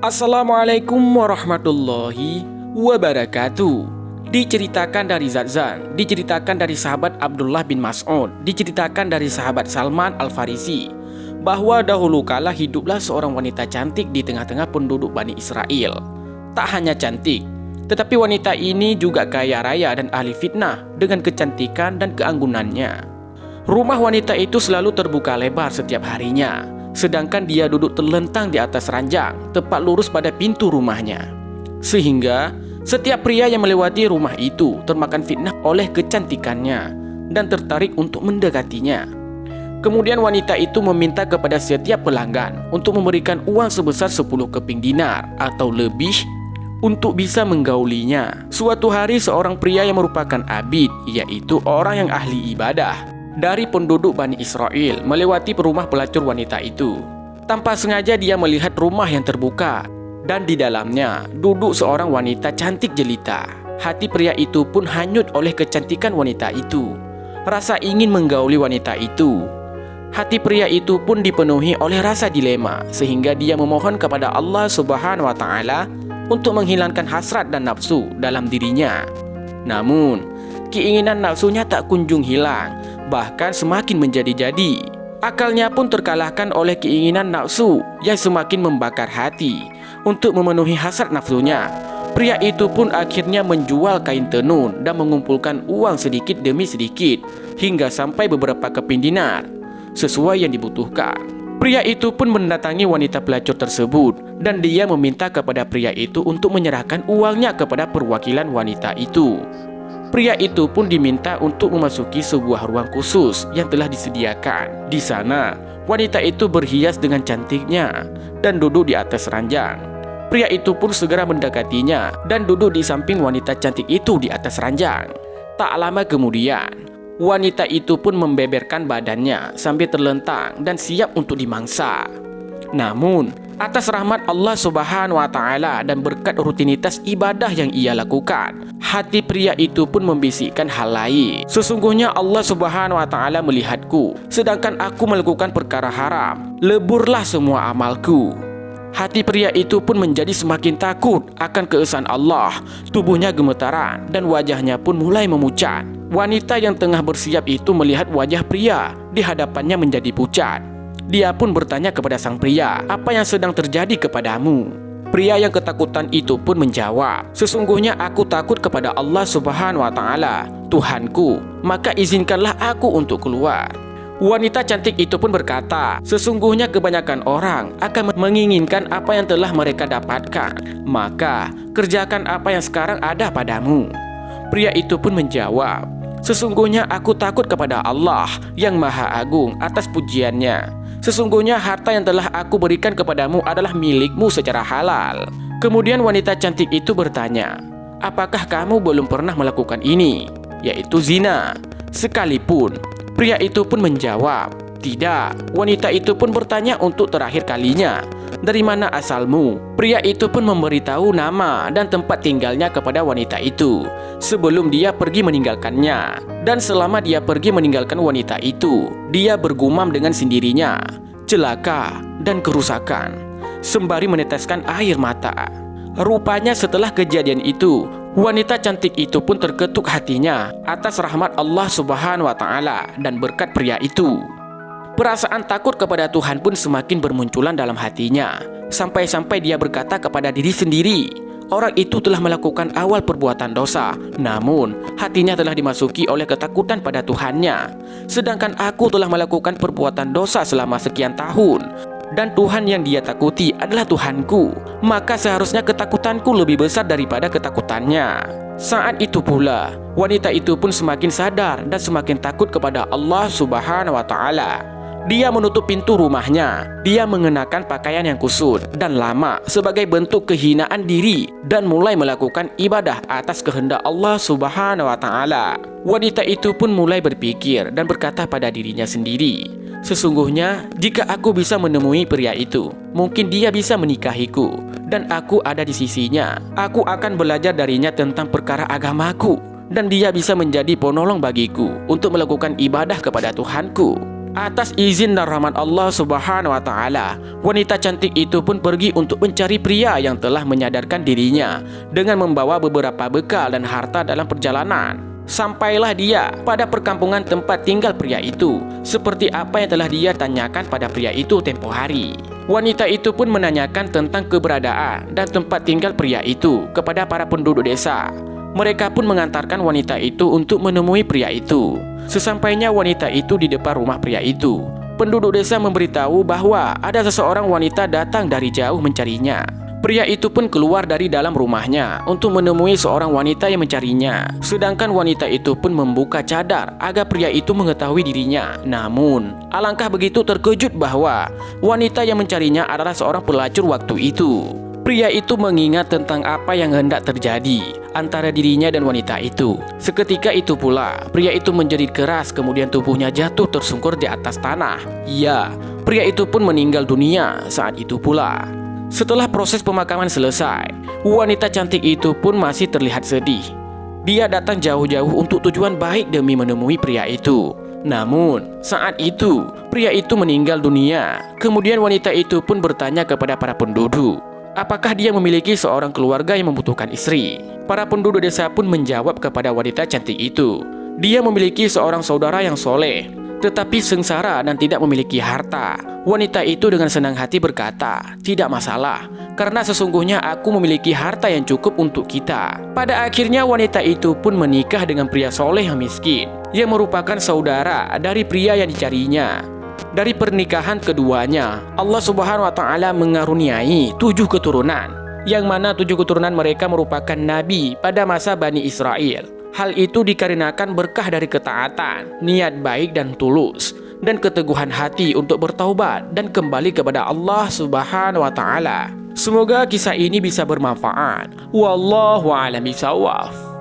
Assalamualaikum warahmatullahi wabarakatuh. Diceritakan dari Zadzan, diceritakan dari sahabat Abdullah bin Mas'ud, diceritakan dari sahabat Salman Al-Farisi, bahwa dahulu kala hiduplah seorang wanita cantik di tengah-tengah penduduk Bani Israel. Tak hanya cantik, tetapi wanita ini juga kaya raya dan ahli fitnah dengan kecantikan dan keanggunannya. Rumah wanita itu selalu terbuka lebar setiap harinya, sedangkan dia duduk terlentang di atas ranjang, tepat lurus pada pintu rumahnya. Sehingga setiap pria yang melewati rumah itu termakan fitnah oleh kecantikannya dan tertarik untuk mendekatinya. Kemudian wanita itu meminta kepada setiap pelanggan untuk memberikan uang sebesar 10 keping dinar atau lebih untuk bisa menggaulinya. Suatu hari seorang pria yang merupakan abid, yaitu orang yang ahli ibadah dari penduduk Bani Israel, melewati rumah pelacur wanita itu. Tanpa sengaja dia melihat rumah yang terbuka, dan di dalamnya duduk seorang wanita cantik jelita. Hati pria itu pun hanyut oleh kecantikan wanita itu. Rasa ingin menggauli wanita itu. Hati pria itu pun dipenuhi oleh rasa dilema, sehingga dia memohon kepada Allah Subhanahu wa Ta'ala untuk menghilangkan hasrat dan nafsu dalam dirinya. Namun keinginan nafsunya tak kunjung hilang, bahkan semakin menjadi-jadi. Akalnya pun terkalahkan oleh keinginan nafsu yang semakin membakar hati. Untuk memenuhi hasrat nafsunya, pria itu pun akhirnya menjual kain tenun dan mengumpulkan uang sedikit demi sedikit hingga sampai beberapa keping dinar sesuai yang dibutuhkan. Pria itu pun mendatangi wanita pelacur tersebut dan dia meminta kepada pria itu untuk menyerahkan uangnya kepada perwakilan wanita itu. Pria itu pun diminta untuk memasuki sebuah ruang khusus yang telah disediakan. Di sana, wanita itu berhias dengan cantiknya dan duduk di atas ranjang. Pria itu pun segera mendekatinya dan duduk di samping wanita cantik itu di atas ranjang. Tak lama kemudian, wanita itu pun membeberkan badannya sambil terlentang dan siap untuk dimangsa. Namun, atas rahmat Allah Subhanahu wa Ta'ala dan berkat rutinitas ibadah yang ia lakukan, hati pria itu pun membisikkan hal lain. Sesungguhnya Allah Subhanahu wa Ta'ala melihatku, sedangkan aku melakukan perkara haram. Leburlah semua amalku. Hati pria itu pun menjadi semakin takut akan keesaan Allah. Tubuhnya gemetaran dan wajahnya pun mulai memucat. Wanita yang tengah bersiap itu melihat wajah pria di hadapannya menjadi pucat. Dia pun bertanya kepada sang pria, "Apa yang sedang terjadi kepadamu?" Pria yang ketakutan itu pun menjawab, "Sesungguhnya aku takut kepada Allah Subhanahu wa Ta'ala, Tuhanku, maka izinkanlah aku untuk keluar." Wanita cantik itu pun berkata, "Sesungguhnya kebanyakan orang akan menginginkan apa yang telah mereka dapatkan, maka kerjakan apa yang sekarang ada padamu." Pria itu pun menjawab, "Sesungguhnya aku takut kepada Allah yang Maha Agung atas pujiannya. Sesungguhnya harta yang telah aku berikan kepadamu adalah milikmu secara halal." Kemudian wanita cantik itu bertanya, "Apakah kamu belum pernah melakukan ini, yaitu zina?" Sekalipun pria itu pun menjawab, "Tidak." Wanita itu pun bertanya untuk terakhir kalinya, "Dari mana asalmu?" Pria itu pun memberitahu nama dan tempat tinggalnya kepada wanita itu sebelum dia pergi meninggalkannya. Dan selama dia pergi meninggalkan wanita itu, dia bergumam dengan sendirinya, "Celaka dan kerusakan," sembari meneteskan air mata. Rupanya setelah kejadian itu, wanita cantik itu pun terketuk hatinya atas rahmat Allah Subhanahu wa Ta'ala dan berkat pria itu. Perasaan takut kepada Tuhan pun semakin bermunculan dalam hatinya, sampai-sampai dia berkata kepada diri sendiri, orang itu telah melakukan awal perbuatan dosa, namun hatinya telah dimasuki oleh ketakutan pada Tuhannya. Sedangkan aku telah melakukan perbuatan dosa selama sekian tahun, dan Tuhan yang dia takuti adalah Tuhanku, maka seharusnya ketakutanku lebih besar daripada ketakutannya. Saat itu pula, wanita itu pun semakin sadar dan semakin takut kepada Allah Subhanahu wa Ta'ala. Dia menutup pintu rumahnya. Dia mengenakan pakaian yang kusut dan lama sebagai bentuk kehinaan diri dan mulai melakukan ibadah atas kehendak Allah Subhanahu wa Ta'ala. Wanita itu pun mulai berpikir dan berkata pada dirinya sendiri, "Sesungguhnya jika aku bisa menemui pria itu, mungkin dia bisa menikahiku dan aku ada di sisinya. Aku akan belajar darinya tentang perkara agamaku dan dia bisa menjadi penolong bagiku untuk melakukan ibadah kepada Tuhanku." Atas izin dan rahmat Allah Subhanahu wa Ta'ala, wanita cantik itu pun pergi untuk mencari pria yang telah menyadarkan dirinya dengan membawa beberapa bekal dan harta dalam perjalanan. Sampailah dia pada perkampungan tempat tinggal pria itu, seperti apa yang telah dia tanyakan pada pria itu tempo hari. Wanita itu pun menanyakan tentang keberadaan dan tempat tinggal pria itu kepada para penduduk desa. Mereka pun mengantarkan wanita itu untuk menemui pria itu. Sesampainya wanita itu di depan rumah pria itu, penduduk desa memberitahu bahwa ada seseorang wanita datang dari jauh mencarinya. Pria itu pun keluar dari dalam rumahnya untuk menemui seorang wanita yang mencarinya. Sedangkan wanita itu pun membuka cadar agar pria itu mengetahui dirinya. Namun, alangkah begitu terkejut bahwa wanita yang mencarinya adalah seorang pelacur waktu itu. Pria itu mengingat tentang apa yang hendak terjadi antara dirinya dan wanita itu. Seketika itu pula, pria itu menjerit keras, kemudian tubuhnya jatuh tersungkur di atas tanah. Ya, pria itu pun meninggal dunia saat itu pula. Setelah proses pemakaman selesai, wanita cantik itu pun masih terlihat sedih. Dia datang jauh-jauh untuk tujuan baik demi menemui pria itu. Namun, saat itu, pria itu meninggal dunia. Kemudian wanita itu pun bertanya kepada para penduduk, apakah dia memiliki seorang keluarga yang membutuhkan istri? Para penduduk desa pun menjawab kepada wanita cantik itu, dia memiliki seorang saudara yang soleh, tetapi sengsara dan tidak memiliki harta. Wanita itu dengan senang hati berkata, tidak masalah, karena sesungguhnya aku memiliki harta yang cukup untuk kita. Pada akhirnya wanita itu pun menikah dengan pria soleh yang miskin, yang merupakan saudara dari pria yang dicarinya. Dari pernikahan keduanya, Allah Subhanahu wa Ta'ala mengaruniai 7 keturunan, yang mana 7 keturunan mereka merupakan nabi pada masa Bani Israel. Hal itu dikarenakan berkah dari ketaatan, niat baik dan tulus, dan keteguhan hati untuk bertaubat dan kembali kepada Allah Subhanahu wa Ta'ala. Semoga kisah ini bisa bermanfaat. Wallahu a'lam bishawab.